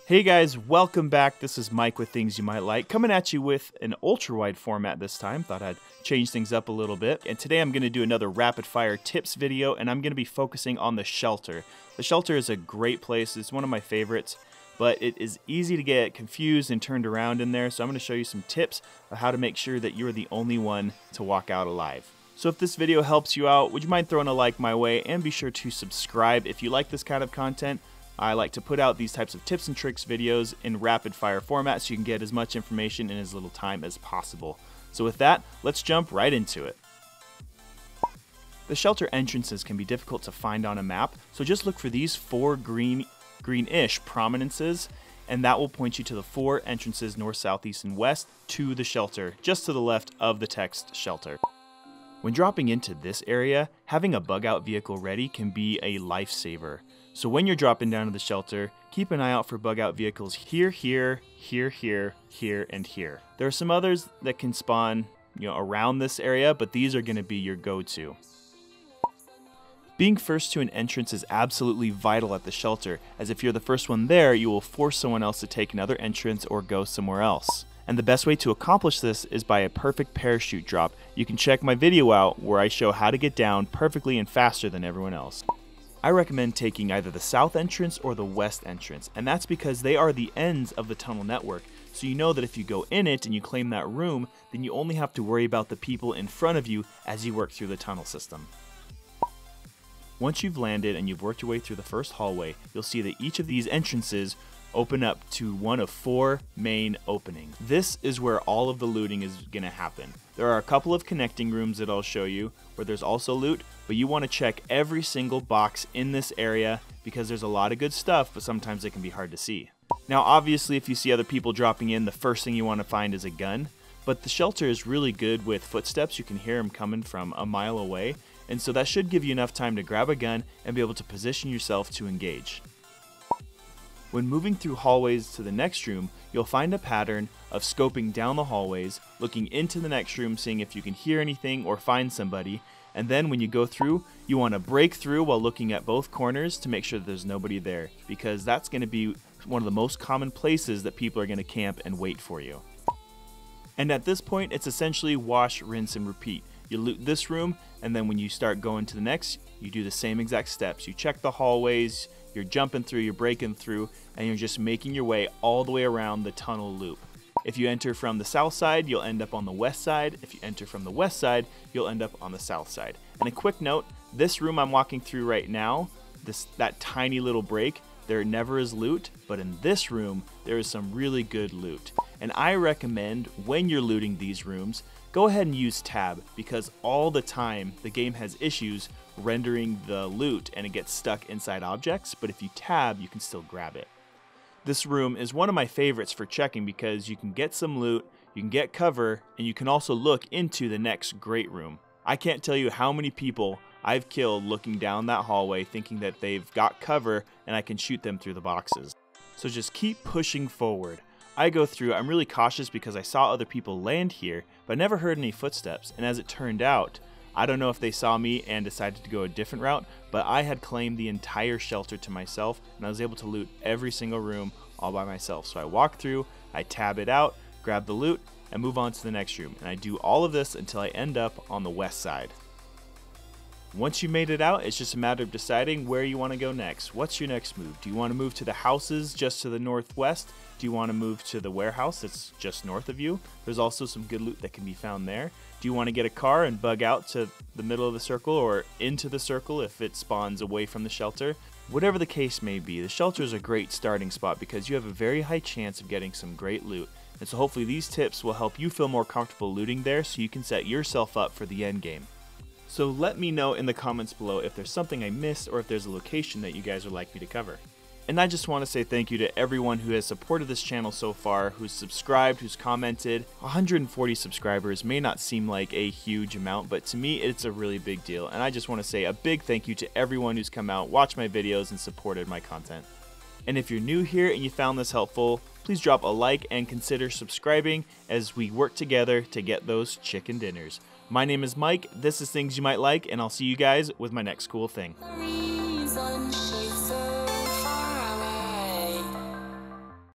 Hey guys, welcome back. This is Mike with Things You Might Like, coming at you with an ultra-wide format this time. Thought I'd change things up a little bit. And today I'm going to do another rapid-fire tips video, and I'm going to be focusing on the shelter. The shelter is a great place. It's one of my favorites, but it is easy to get confused and turned around in there. So I'm going to show you some tips of how to make sure that you're the only one to walk out alive. So if this video helps you out, would you mind throwing a like my way, and be sure to subscribe if you like this kind of content. I like to put out these types of tips and tricks videos in rapid fire format so you can get as much information in as little time as possible. So with that, let's jump right into it. The shelter entrances can be difficult to find on a map, so just look for these four greenish prominences, and that will point you to the four entrances north, south, east, and west to the shelter, just to the left of the text shelter. When dropping into this area, having a bug out vehicle ready can be a lifesaver. So when you're dropping down to the shelter, keep an eye out for bug out vehicles here, here, here, here, here, and here. There are some others that can spawn, around this area, but these are going to be your go-to. Being first to an entrance is absolutely vital at the shelter, as if you're the first one there, you will force someone else to take another entrance or go somewhere else. And the best way to accomplish this is by a perfect parachute drop. You can check my video out where I show how to get down perfectly and faster than everyone else. I recommend taking either the south entrance or the west entrance, and that's because they are the ends of the tunnel network, so you know that if you go in it and you claim that room, then you only have to worry about the people in front of you as you work through the tunnel system. Once you've landed and you've worked your way through the first hallway, you'll see that each of these entrances open up to one of four main openings. This is where all of the looting is going to happen. There are a couple of connecting rooms that I'll show you where there's also loot, but you want to check every single box in this area because there's a lot of good stuff, but sometimes it can be hard to see. Now obviously if you see other people dropping in, the first thing you want to find is a gun, but the shelter is really good with footsteps. You can hear them coming from a mile away, and so that should give you enough time to grab a gun and be able to position yourself to engage. When moving through hallways to the next room, you'll find a pattern of scoping down the hallways, looking into the next room, seeing if you can hear anything or find somebody, and then when you go through, you want to break through while looking at both corners to make sure that there's nobody there, because that's going to be one of the most common places that people are going to camp and wait for you. And at this point, it's essentially wash, rinse, and repeat. You loot this room, and then when you start going to the next, you do the same exact steps. You check the hallways, you're jumping through, you're breaking through, and you're just making your way all the way around the tunnel loop. If you enter from the south side, you'll end up on the west side. If you enter from the west side, you'll end up on the south side. And a quick note, this room I'm walking through right now, that tiny little break, there never is loot, but in this room, there is some really good loot. And I recommend when you're looting these rooms, go ahead and use tab, because all the time the game has issues rendering the loot and it gets stuck inside objects, but if you tab, you can still grab it. This room is one of my favorites for checking because you can get some loot, you can get cover, and you can also look into the next great room. I can't tell you how many people I've killed looking down that hallway thinking that they've got cover and I can shoot them through the boxes. So just keep pushing forward. I go through, I'm really cautious because I saw other people land here, but I never heard any footsteps, and as it turned out, I don't know if they saw me and decided to go a different route, but I had claimed the entire shelter to myself, and I was able to loot every single room all by myself. So I walk through, I tab it out, grab the loot, and move on to the next room, and I do all of this until I end up on the west side. Once you made it out, it's just a matter of deciding where you want to go next. What's your next move? Do you want to move to the houses just to the northwest? Do you want to move to the warehouse that's just north of you? There's also some good loot that can be found there. Do you want to get a car and bug out to the middle of the circle or into the circle if it spawns away from the shelter? Whatever the case may be, the shelter is a great starting spot because you have a very high chance of getting some great loot. And so hopefully these tips will help you feel more comfortable looting there so you can set yourself up for the end game. So let me know in the comments below if there's something I missed or if there's a location that you guys would like me to cover. And I just want to say thank you to everyone who has supported this channel so far, who's subscribed, who's commented. 140 subscribers may not seem like a huge amount, but to me it's a really big deal. And I just want to say a big thank you to everyone who's come out, watched my videos, and supported my content. And if you're new here and you found this helpful, please drop a like and consider subscribing as we work together to get those chicken dinners. My name is Mike, this is Things You Might Like, and I'll see you guys with my next cool thing.